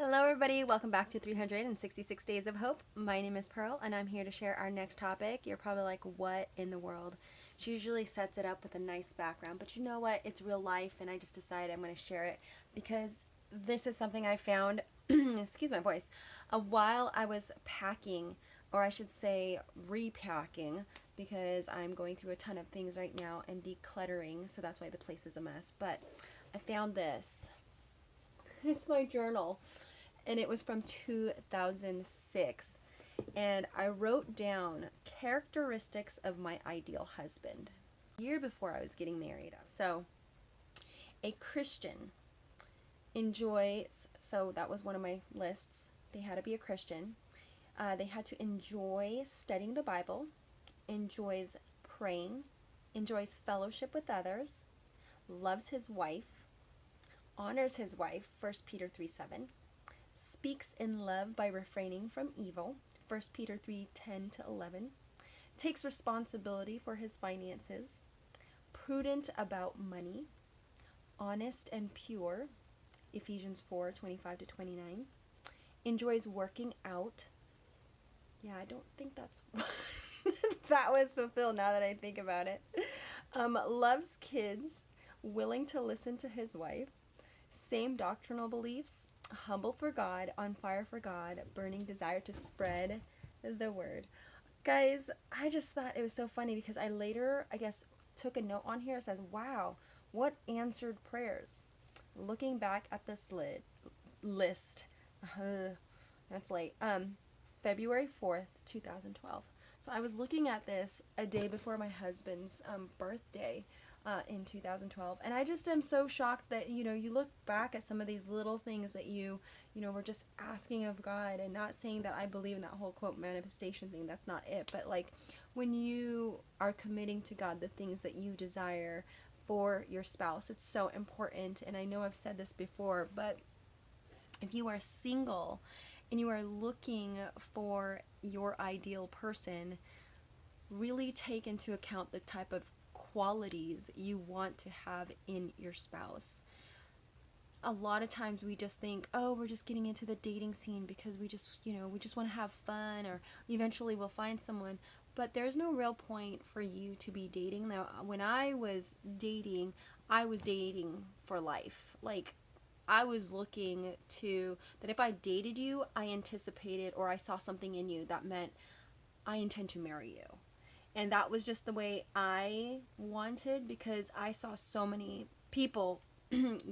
Hello, everybody. Welcome back to 366 Days of Hope. My name is Pearl, and I'm here to share our next topic. You're probably like, what in the world? She usually sets it up with a nice background, but you know what? It's real life, and I just decided I'm going to share it because this is something I found, excuse my voice, while I was packing, or I should say repacking, because I'm going through a ton of things right now and decluttering, so that's why the place is a mess. But I found this. It's my journal, and it was from 2006, and I wrote down characteristics of my ideal husband a year before I was getting married. So a Christian enjoys, so that was one of my lists. They had to be a Christian. They had to enjoy studying the Bible, enjoys praying, enjoys fellowship with others, loves his wife, honors his wife, 1 Peter 3:7, speaks in love by refraining from evil, 1 Peter 3:10-11, takes responsibility for his finances, prudent about money, honest and pure, Ephesians 4:25-29, enjoys working out. Yeah, I don't think that's that was fulfilled now that I think about it. Loves kids, willing to listen to his wife, same doctrinal beliefs, humble for God, on fire for God, burning desire to spread the word. Guys, I just thought it was so funny because I later, I guess, took a note on here. It says, wow, what answered prayers? Looking back at this list, that's late, February 4th, 2012. So I was looking at this a day before my husband's birthday, in 2012, and I just am so shocked that you look back at some of these little things that were just asking of God, and not saying that I believe in that whole quote manifestation thing. That's not it, but like when you are committing to God the things that you desire for your spouse, it's so important. And I know I've said this before, but if you are single and you are looking for your ideal person, really take into account the type of qualities you want to have in your spouse. A lot of times we just think, oh, we're just getting into the dating scene because we just want to have fun, or eventually we'll find someone. But there's no real point for you to be dating. Now, when I was dating for life. Like, I was looking to, that if I dated you, I anticipated, or I saw something in you that meant I intend to marry you. And that was just the way I wanted, because I saw so many people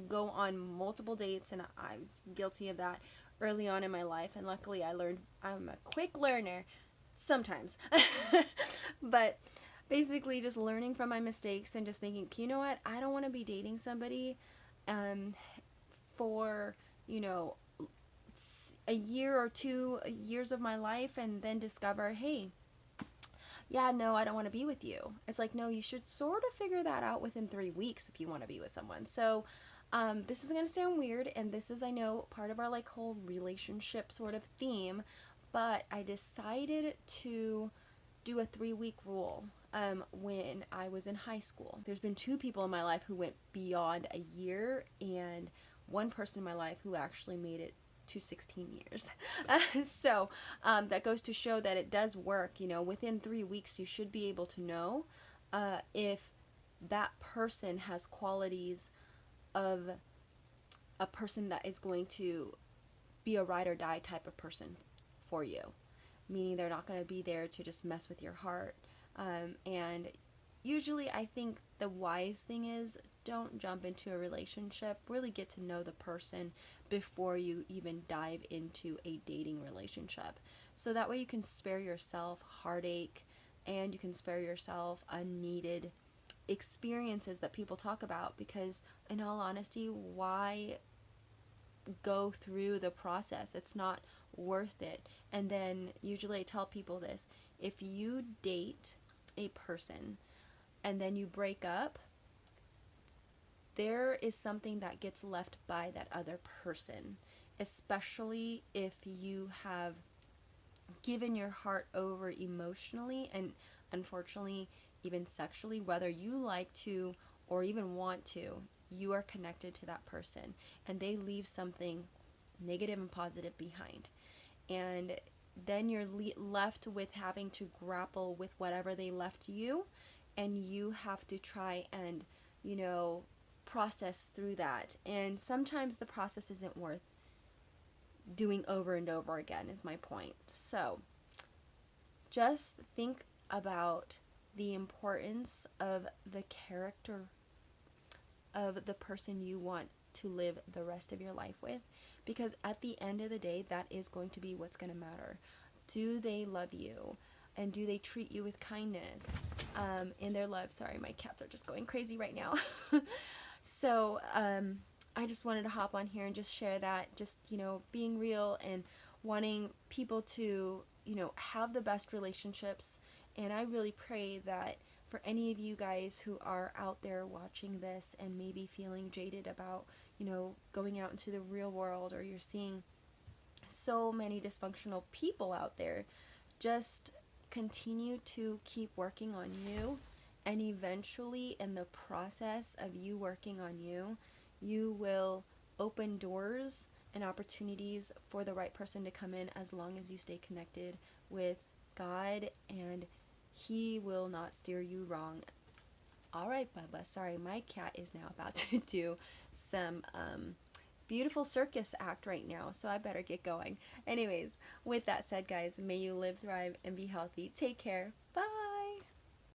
go on multiple dates, and I'm guilty of that early on in my life. And luckily I learned, I'm a quick learner sometimes. But basically just learning from my mistakes and just thinking, you know what, I don't want to be dating somebody for a year or 2 years of my life, and then discover, hey, yeah, no, I don't want to be with you. It's like, no, you should sort of figure that out within 3 weeks if you want to be with someone. So, this is going to sound weird, and this is, I know, part of our like whole relationship sort of theme, but I decided to do a 3-week rule when I was in high school. There's been 2 people in my life who went beyond a year, and 1 person in my life who actually made it to 16 years. So that goes to show that it does work. Within 3 weeks you should be able to know if that person has qualities of a person that is going to be a ride or die type of person for you, meaning they're not going to be there to just mess with your heart. And usually I think the wise thing is, don't jump into a relationship. Really get to know the person before you even dive into a dating relationship. So that way you can spare yourself heartache, and you can spare yourself unneeded experiences that people talk about, because in all honesty, why go through the process? It's not worth it. And then usually I tell people this: if you date a person and then you break up, there is something that gets left by that other person, especially if you have given your heart over emotionally and, unfortunately, even sexually, whether you like to or even want to. You are connected to that person, and they leave something negative and positive behind. And then you're left with having to grapple with whatever they left you, and you have to try and, you know, process through that. And sometimes the process isn't worth doing over and over again, is my point. So just think about the importance of the character of the person you want to live the rest of your life with, because at the end of the day, that is going to be what's going to matter. Do they love you, and do they treat you with kindness in their love? Sorry, my cats are just going crazy right now. So I just wanted to hop on here and just share that, just, you know, being real and wanting people to, you know, have the best relationships. And I really pray that for any of you guys who are out there watching this and maybe feeling jaded about, you know, going out into the real world, or you're seeing so many dysfunctional people out there, just continue to keep working on you. And eventually, in the process of you working on you, you will open doors and opportunities for the right person to come in, as long as you stay connected with God, and He will not steer you wrong. All right, Bubba. Sorry, my cat is now about to do some beautiful circus act right now, so I better get going. Anyways, with that said, guys, may you live, thrive, and be healthy. Take care.